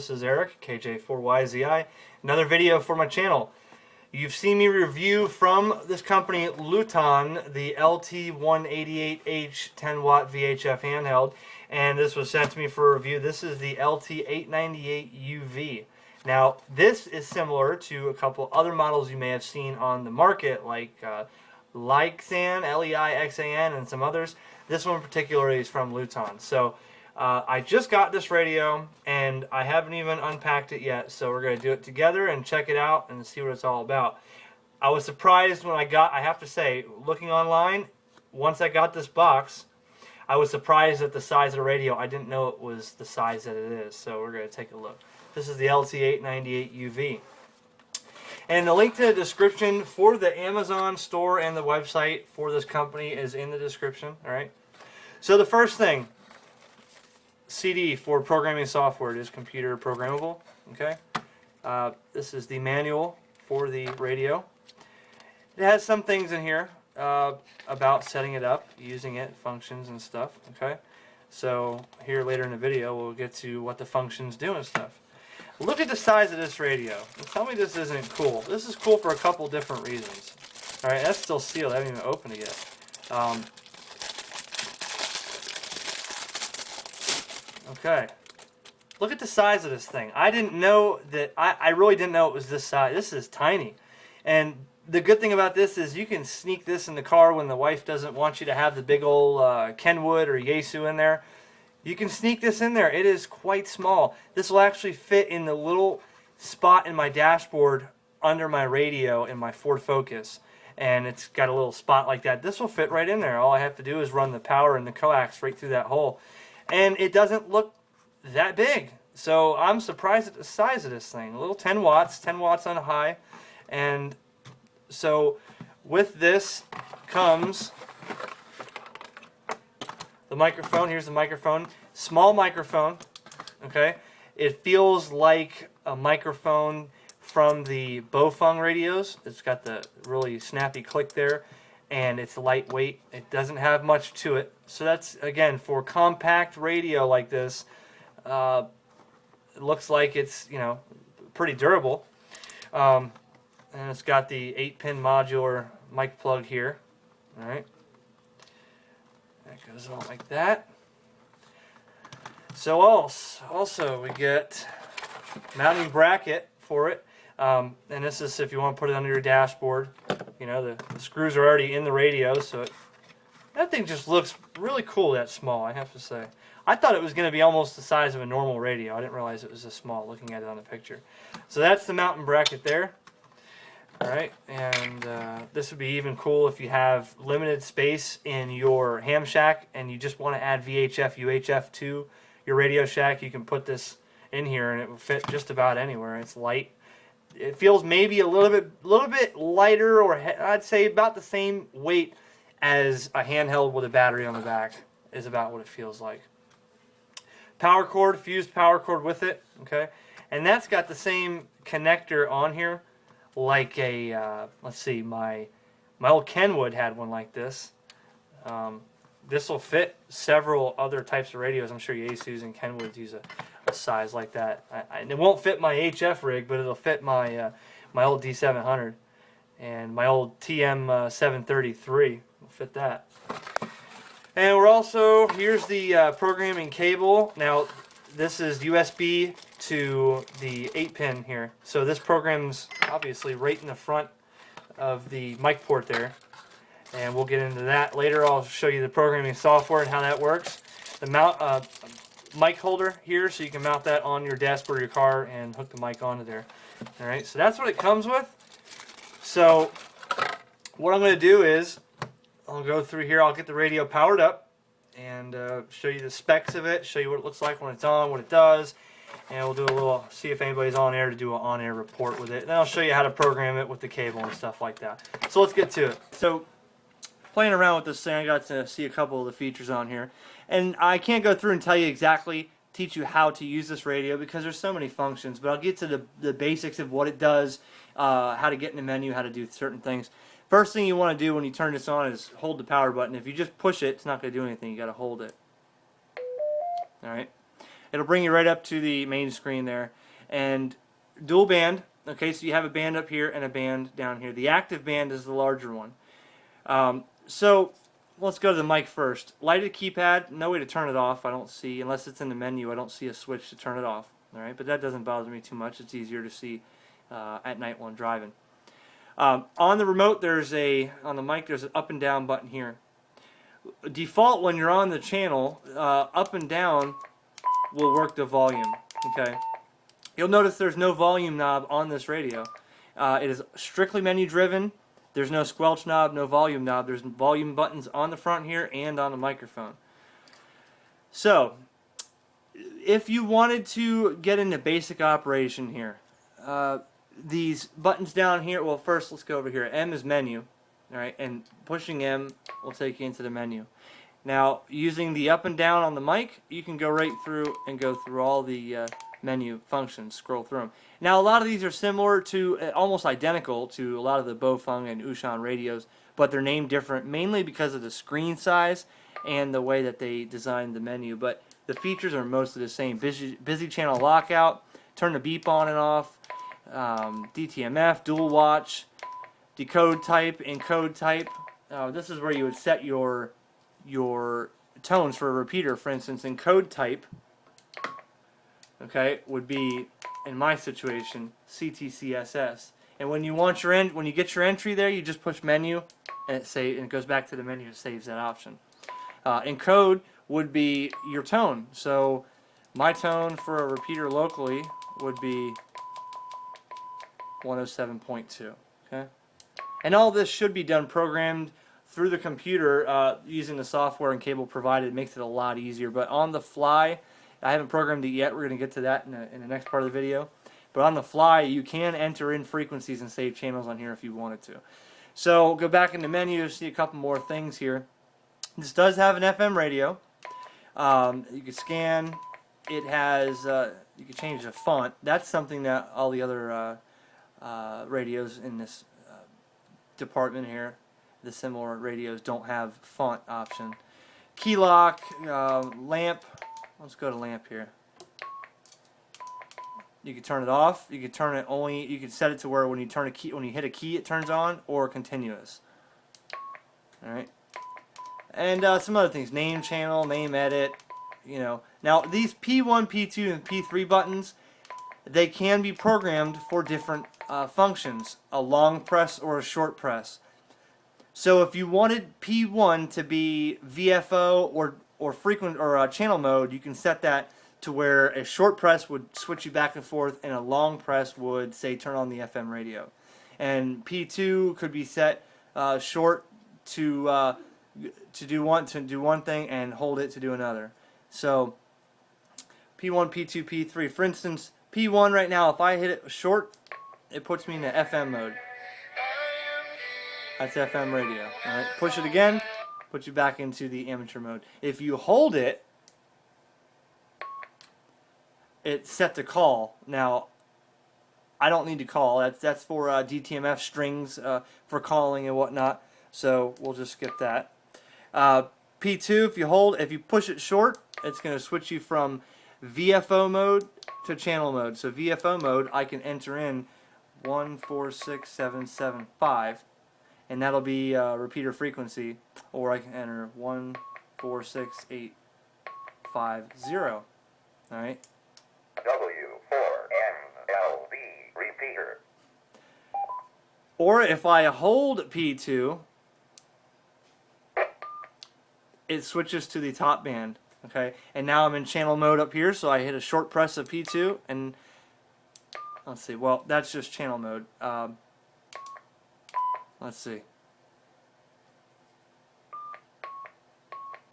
this is Eric, KJ4YZI, another video for my channel. You've seen me review from this company, Luiton, the LT-898H 10-watt VHF handheld, and this was sent to me for a review. This is the LT-898UV. Now, this is similar to a couple other models you may have seen on the market, like Leixen, Leixen, and some others. This one in particular is from Luiton. So I just got this radio and I haven't even unpacked it yet, so we're going to do it together and check it out and see what it's all about. I was surprised when I have to say, looking online, once I got this box, I was surprised at the size of the radio. I didn't know it was the size that it is, so we're going to take a look. This is the LT-898UV. And the link to the description for the Amazon store and the website for this company is in the description. All right. So the first thing, CD for programming software. It is computer programmable. Okay. This is the manual for the radio. It has some things in here about setting it up, using it, functions and stuff. Okay. So here later in the video we'll get to what the functions do and stuff. Look at the size of this radio. And tell me this isn't cool. This is cool for a couple different reasons. All right, that's still sealed. I haven't even opened it yet. Okay. Look at the size of this thing. I didn't know that. I really didn't know it was this size. This is tiny. And the good thing about this is you can sneak this in the car when the wife doesn't want you to have the big old Kenwood or Yaesu in there. You can sneak this in there. It is quite small. This will actually fit in the little spot in my dashboard under my radio in my Ford Focus. And it's got a little spot like that. This will fit right in there. All I have to do is run the power and the coax right through that hole. And it doesn't look that big. So I'm surprised at the size of this thing. A little 10 watts on high. And so with this comes the microphone. Here's the microphone. Small microphone. Okay. It feels like a microphone from the Bofeng radios. It's got the really snappy click there, and it's lightweight. It doesn't have much to it. So that's, again, for compact radio like this, it looks like it's, you know, pretty durable. And it's got the 8-pin modular mic plug here. All right. That goes on like that. So also we get mounting bracket for it. And this is if you want to put it under your dashboard. You know, the screws are already in the radio, so that thing just looks really cool that small, I have to say. I thought it was going to be almost the size of a normal radio. I didn't realize it was this small looking at it on the picture. So that's the mounting bracket there. Alright, and this would be even cool if you have limited space in your ham shack and you just want to add VHF, UHF to your Radio Shack. You can put this in here and it will fit just about anywhere. It's light. It feels maybe a little bit lighter, or I'd say about the same weight as a handheld with a battery on the back is about what it feels like. Power cord, fused power cord with it. Okay, and that's got the same connector on here. Like a, let's see, my old Kenwood had one like this. This will fit several other types of radios. I'm sure Yaesu's and Kenwoods use a size like that. It won't fit my HF rig, but it'll fit my my old D700 and my old TM733 will fit that. And we're also, here's the programming cable. Now this is USB to the 8-pin here. So this program's obviously right in the front of the mic port there. And we'll get into that later. I'll show you the programming software and how that works. The mount mic holder here, so you can mount that on your dashboard of your car and hook the mic onto there. Alright, so that's what it comes with. So what I'm going to do is I'll go through here, I'll get the radio powered up and show you the specs of it, show you what it looks like when it's on, what it does, and we'll do a little, see if anybody's on air to do an on-air report with it. And then I'll show you how to program it with the cable and stuff like that. So let's get to it. So playing around with this thing, I got to see a couple of the features on here. And I can't go through and tell you exactly, teach you how to use this radio because there's so many functions, but I'll get to the basics of what it does, how to get in the menu, how to do certain things. First thing you want to do when you turn this on is hold the power button. If you just push it, it's not going to do anything. You got to hold it. All right. It'll bring you right up to the main screen there. And dual band, okay, so you have a band up here and a band down here. The active band is the larger one. So let's go to the mic first. Lighted keypad, no way to turn it off, I don't see, unless it's in the menu, I don't see a switch to turn it off. Alright, but that doesn't bother me too much. It's easier to see at night when driving. On the remote, on the mic, there's an up and down button here. Default, when you're on the channel, up and down will work the volume. Okay. You'll notice there's no volume knob on this radio. It is strictly menu driven. There's no squelch knob, no volume knob. There's volume buttons on the front here and on the microphone. So, if you wanted to get into basic operation here, these buttons down here, well, first let's go over here. M is menu, all right, and pushing M will take you into the menu. Now, using the up and down on the mic, you can go right through and go through all the menu functions, scroll through them. Now, a lot of these are similar to, almost identical to a lot of the Bofeng and Ushan radios, but they're named different, mainly because of the screen size and the way that they designed the menu. But the features are mostly the same. Busy channel lockout, turn the beep on and off, DTMF, dual watch, decode type, encode type. This is where you would set your tones for a repeater. For instance, encode type, okay, would be, in my situation, CTCSS. And when you want when you get your entry there, you just push menu, and it goes back to the menu. It saves that option. Encode would be your tone. So my tone for a repeater locally would be 107.2. Okay, and all this should be done programmed through the computer using the software and cable provided. It makes it a lot easier. But on the fly, I haven't programmed it yet. We're going to get to that in the next part of the video. But on the fly, you can enter in frequencies and save channels on here if you wanted to. So go back in the menu, see a couple more things here. This does have an FM radio. You can scan. It has, you can change the font. That's something that all the other radios in this department here, the similar radios, don't have font option. Key lock, lamp. Let's go to lamp here. You can turn it off. You can turn it only. You can set it to where when you turn a key, when you hit a key, it turns on, or continuous. All right. And some other things: name channel, name edit. You know. Now these P1, P2, and P3 buttons, they can be programmed for different functions: a long press or a short press. So if you wanted P1 to be VFO or frequent or channel mode, you can set that to where a short press would switch you back and forth, and a long press would, say, turn on the FM radio. And P2 could be set short to do one thing and hold it to do another. So P1, P2, P3. For instance, P1 right now, if I hit it short, it puts me into FM mode. That's FM radio. All right, push it again, puts you back into the amateur mode. If you hold it, it's set to call. Now, I don't need to call. That's for DTMF strings for calling and whatnot. So we'll just skip that. P2, if you push it short, it's going to switch you from VFO mode to channel mode. So VFO mode, I can enter in 146775, and that'll be repeater frequency, or I can enter 146850. All right. W4NLB repeater. Or if I hold P2, it switches to the top band. Okay, and now I'm in channel mode up here, so I hit a short press of P2, and let's see. Well, that's just channel mode. Let's see.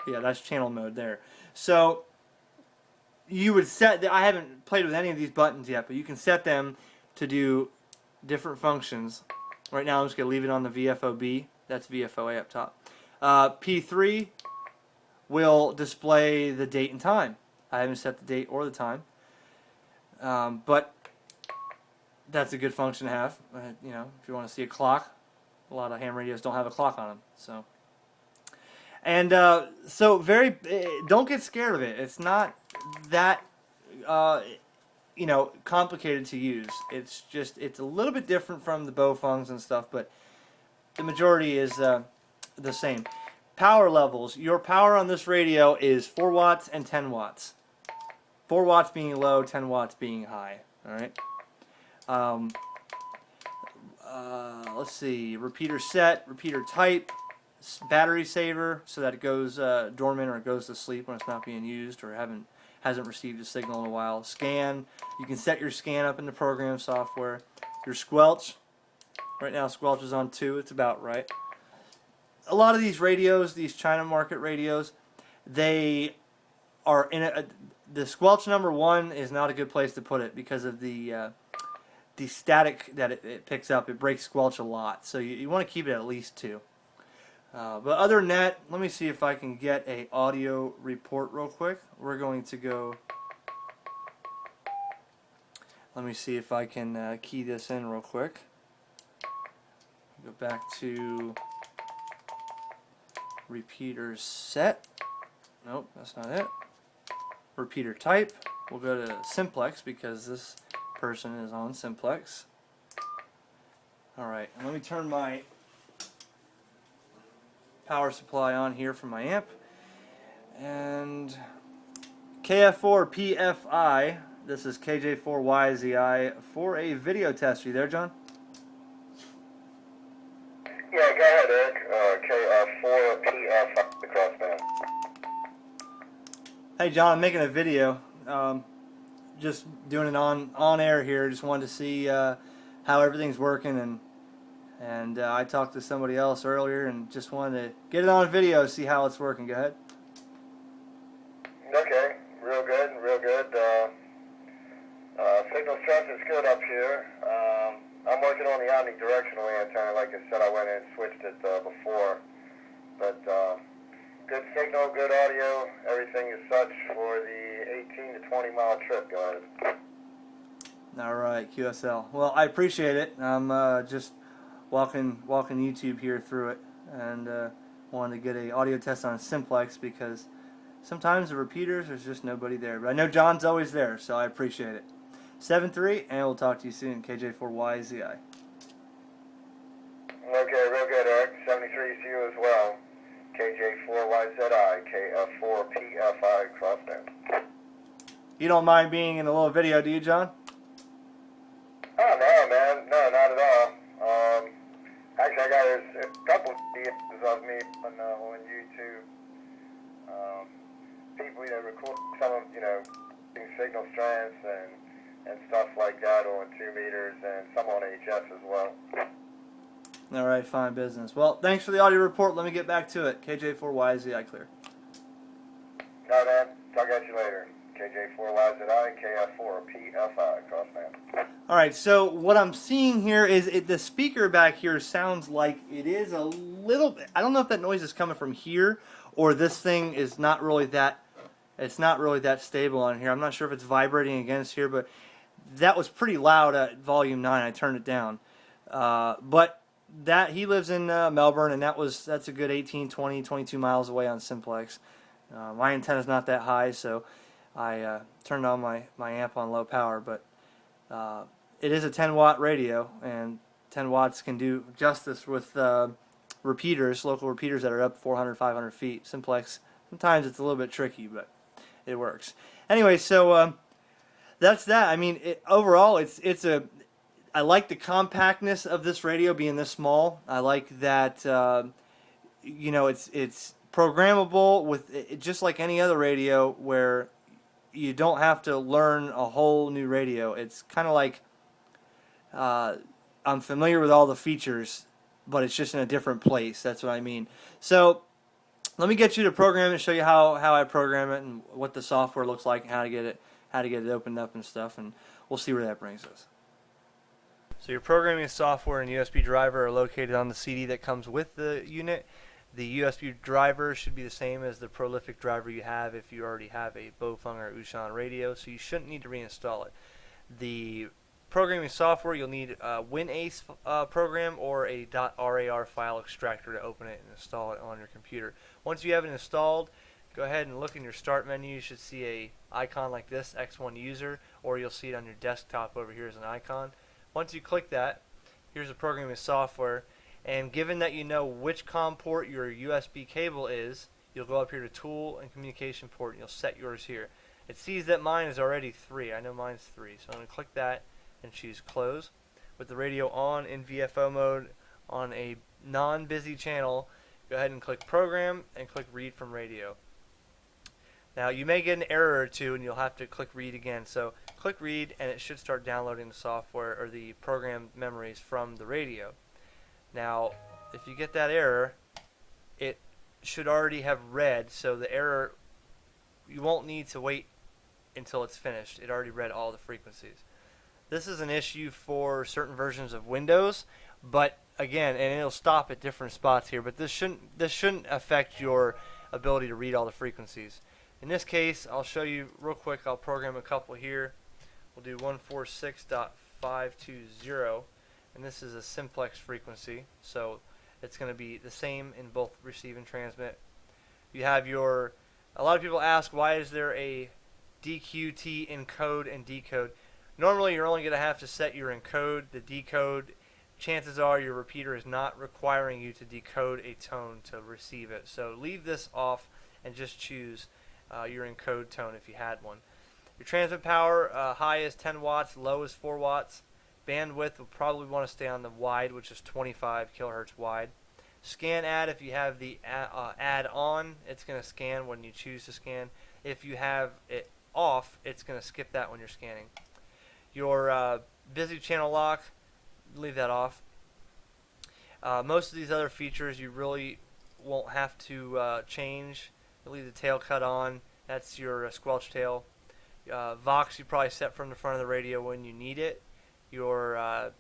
Yeah, that's channel mode there. So you would set. I haven't played with any of these buttons yet, but you can set them to do different functions. Right now, I'm just going to leave it on the VFOB. That's VFOA up top. P3 will display the date and time. I haven't set the date or the time, but that's a good function to have. You know, if you want to see a clock, a lot of ham radios don't have a clock on them. So, and so don't get scared of it. It's not that you know, complicated to use. It's a little bit different from the Baofungs and stuff, but the majority is the same. Power levels. Your power on this radio is 4 watts and 10 watts. 4 watts being low, 10 watts being high. All right. Let's see. Repeater set, repeater type, battery saver, so that it goes dormant or it goes to sleep when it's not being used or hasn't received a signal in a while. Scan. You can set your scan up in the program software. Your squelch. Right now, squelch is on 2. It's about right. A lot of these radios, these China market radios, they are in the squelch number 1 is not a good place to put it because of the static that it picks up. It breaks squelch a lot, so you want to keep it at least 2. But other than that, let me see if I can get a audio report real quick. We're going to go. Let me see if I can key this in real quick. Go back to repeater set. Nope, that's not it. Repeater type. We'll go to simplex because this person is on simplex. Alright, and let me turn my power supply on here from my amp. And KF4PFI, this is KJ4YZI for a video test. Are you there, John? Yeah, go ahead, Eric. KF4PF crossband. Hey, John, I'm making a video. Just doing it on air here. Just wanted to see how everything's working, and I talked to somebody else earlier and just wanted to get it on video, see how it's working. Go ahead. Okay, real good, real good. Signal strength is good up here. I'm working on the omnidirectional antenna. Like I said, I went in and switched it before. But good signal, good audio. Everything is such for the 18 to 20 mile trip. Go ahead. All right, QSL. Well, I appreciate it. I'm just walking YouTube here through it, and wanted to get a audio test on simplex because sometimes the repeaters there's just nobody there. But I know John's always there, so I appreciate it. 7-3, and we'll talk to you soon. KJ4YZI. Okay, real good, Eric. 73 to you as well. KJ4YZI, KF4PFI crossband. You don't mind being in a little video, do you, John? Oh, no, man. No, not at all. Actually, I got a couple of videos of me on YouTube. People that record some of, signal strengths and stuff like that on 2 meters and some on HS as well. All right, fine business. Well, thanks for the audio report. Let me get back to it. KJ4YZI clear. No, man. Talk at you later. KJ4YZI, KF4PFI crossband. All right, so what I'm seeing here is the speaker back here sounds like it is a little bit. I don't know if that noise is coming from here or this thing is not really that. It's not really that stable on here. I'm not sure if it's vibrating against here, but that was pretty loud at volume 9. I turned it down. But that he lives in Melbourne, and that's a good 18, 20, 22 miles away on simplex. My antenna's not that high, so I turned on my amp on low power, but it is a 10-watt radio, and 10 watts can do justice with repeaters, local repeaters that are up 400, 500 feet. Simplex, sometimes it's a little bit tricky, but it works. Anyway, so that's that. I mean, overall, I like the compactness of this radio being this small. I like that, it's programmable with just like any other radio where you don't have to learn a whole new radio. It's kind of like I'm familiar with all the features, but it's just in a different place. That's what I mean. So let me get you to program it and show you how I program it and what the software looks like and how to get it opened up and stuff, and we'll see where that brings us. So your programming software and USB driver are located on the CD that comes with the unit. The USB driver should be the same as the prolific driver you have if you already have a Baofeng or Ushan radio, so you shouldn't need to reinstall it. The programming software, you'll need a WinAce program or a .rar file extractor to open it and install it on your computer. Once you have it installed, go ahead and look in your start menu. You should see a icon like this, X1 user, or you'll see it on your desktop over here as an icon. Once you click that, here's the programming software, and given that you know which COM port your USB cable is, you'll go up here to Tool and Communication Port, and you'll set yours here. It sees that mine is already 3. I know mine's 3, so I'm going to click that and choose Close. With the radio on in VFO mode on a non-busy channel, go ahead and click Program and click Read from Radio. Now you may get an error or two and you'll have to click Read again. So click Read and it should start downloading the software or the program memories from the radio. Now if you get that error, it should already have read, so the error, you won't need to wait until it's finished. It already read all the frequencies. This is an issue for certain versions of Windows, but again, and it'll stop at different spots here, but this shouldn't affect your ability to read all the frequencies. In this case, I'll show you real quick. I'll program a couple here. We'll do 146.520, and this is a simplex frequency, so it's going to be the same in both receive and transmit. You have your, a lot of people ask, why is there a DQT encode and decode? Normally you're only going to have to set your encode. The decode, chances are your repeater is not requiring you to decode a tone to receive it. So leave this off and just choose your encode tone if you had one. Your transmit power, high is 10 watts, low is 4 watts. Bandwidth will probably want to stay on the wide, which is 25 kilohertz wide. Scan add, if you have the add on, it's going to scan when you choose to scan. If you have it off, it's going to skip that when you're scanning. Your busy channel lock, leave that off. Most of these other features you really won't have to change. You'll leave the tail cut on. That's your squelch tail. Vox you probably set from the front of the radio when you need it. Your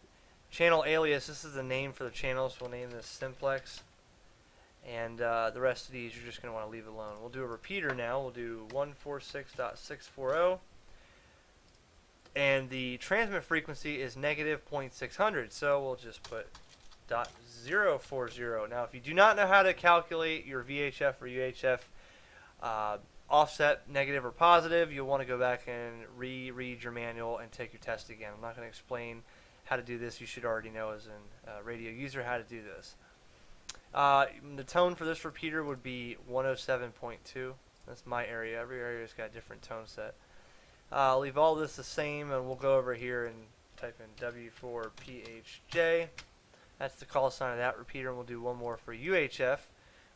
channel alias, this is the name for the channel, so we'll name this simplex. And the rest of these you're just going to want to leave alone. We'll do a repeater now. We'll do 146.640. And the transmit frequency is negative 0.600, so we'll just put .040. Now, if you do not know how to calculate your VHF or UHF offset, negative or positive, you'll want to go back and reread your manual and take your test again. I'm not going to explain how to do this. You should already know as a radio user how to do this. The tone for this repeater would be 107.2. That's my area. Every area's got a different tone set. I'll leave all this the same, and we'll go over here and type in W4PHJ. That's the call sign of that repeater, and we'll do one more for UHF.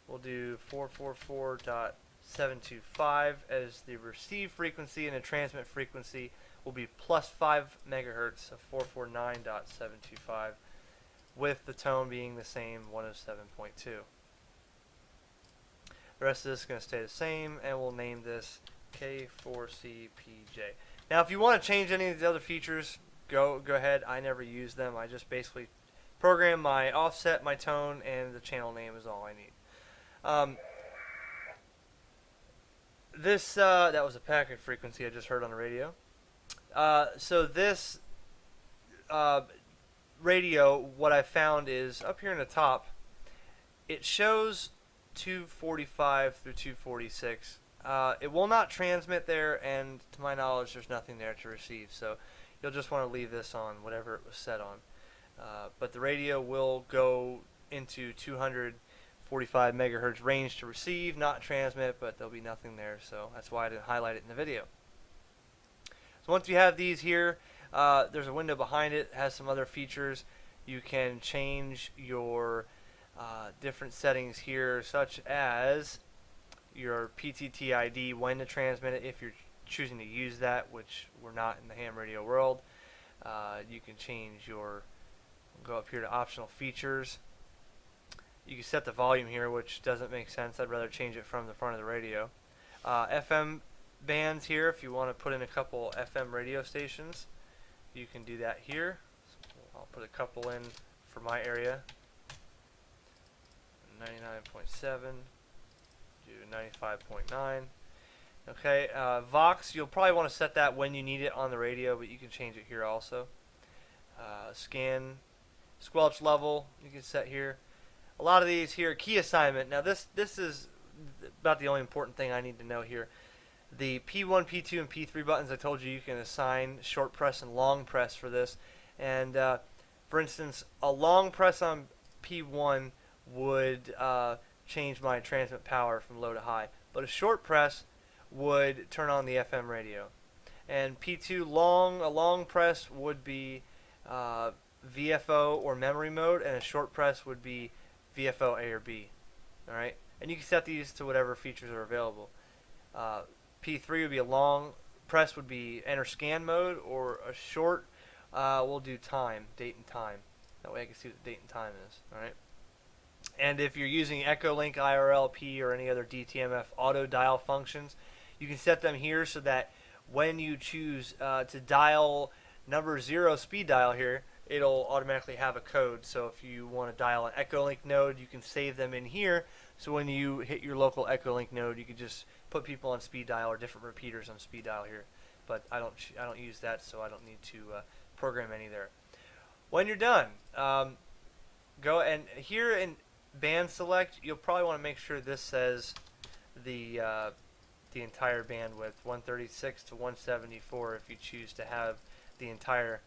We'll do 444.725 as the receive frequency, and the transmit frequency will be plus 5 megahertz of 449.725, with the tone being the same, 107.2. The rest of this is going to stay the same, and we'll name this K4CPJ. Now, if you want to change any of the other features, go ahead. I never use them. I just basically program my offset, my tone, and the channel name is all I need. That was a packet frequency I just heard on the radio. So this radio, what I found is up here in the top, it shows 245 through 246. It will not transmit there, and to my knowledge there's nothing there to receive, so you'll just want to leave this on whatever it was set on. But the radio will go into 245 megahertz range to receive, not transmit, but there'll be nothing there, so that's why I didn't highlight it in the video. So once you have these here, there's a window behind it. It has some other features. You can change your different settings here, such as your PTT ID, when to transmit it, if you're choosing to use that, which we're not in the ham radio world. You can change your, go up here to optional features. You can set the volume here, which doesn't make sense. I'd rather change it from the front of the radio. FM bands here, if you want to put in a couple FM radio stations, you can do that here. So I'll put a couple in for my area. 99.7. Do 95.9. Okay, Vox, you'll probably want to set that when you need it on the radio, but you can change it here also. Scan, squelch level, you can set here. A lot of these here, key assignment. Now this is about the only important thing I need to know here. The P1, P2, and P3 buttons, I told you can assign short press and long press for this. And for instance, a long press on P1 would change my transmit power from low to high, but a short press would turn on the FM radio. And P2 a long press would be VFO or memory mode, and a short press would be VFO A or B. All right, and you can set these to whatever features are available. P3 would be a long press would be enter scan mode, or a short we'll do time, date and time. That way I can see what the date and time is. All right. And if you're using Echolink, IRLP, or any other DTMF auto dial functions, you can set them here so that when you choose to dial number 0 speed dial here, it'll automatically have a code. So if you want to dial an Echolink node, you can save them in here. So when you hit your local Echolink node, you can just put people on speed dial or different repeaters on speed dial here. But I don't use that, so I don't need to program any there. When you're done, go and here in band select, you'll probably want to make sure this says the entire bandwidth, 136 to 174, if you choose to have the entire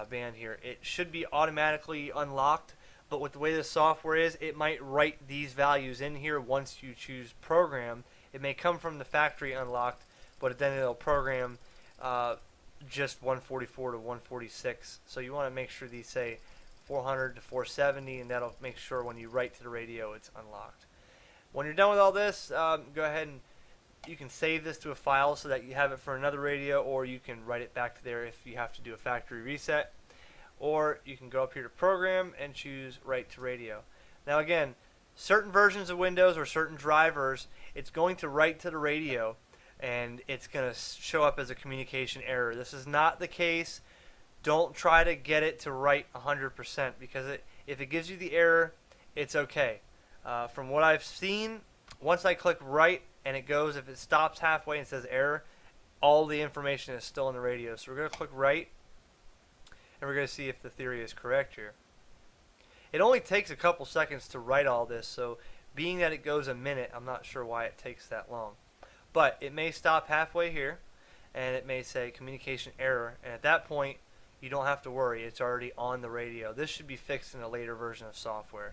band here. It should be automatically unlocked, but with the way this software is, it might write these values in here once you choose program. It may come from the factory unlocked, but then it'll program just 144 to 146. So you want to make sure these say 400 to 470, and that'll make sure when you write to the radio it's unlocked. When you're done with all this, go ahead and you can save this to a file so that you have it for another radio, or you can write it back to there if you have to do a factory reset. Or you can go up here to program and choose write to radio. Now again, certain versions of Windows or certain drivers, it's going to write to the radio and it's going to show up as a communication error. This is not the case. Don't try to get it to write 100%, because if it gives you the error, it's okay. From what I've seen, once I click write and it goes, if it stops halfway and says error, all the information is still in the radio. So we're going to click write, and we're going to see if the theory is correct here. It only takes a couple seconds to write all this, so being that it goes a minute, I'm not sure why it takes that long. But it may stop halfway here, and it may say communication error, and at that point, you don't have to worry. It's already on the radio. This should be fixed in a later version of software,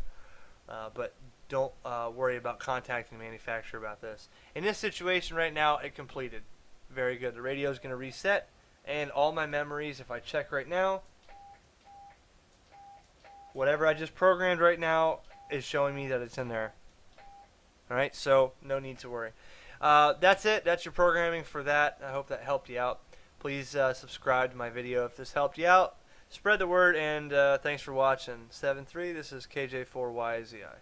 but don't worry about contacting the manufacturer about this. In this situation right now, it completed. Very good. The radio is going to reset, and all my memories, if I check right now, whatever I just programmed right now is showing me that it's in there. Alright, so no need to worry. That's it. That's your programming for that. I hope that helped you out. Please subscribe to my video if this helped you out. Spread the word, and thanks for watching. 7-3, this is KJ4YZI.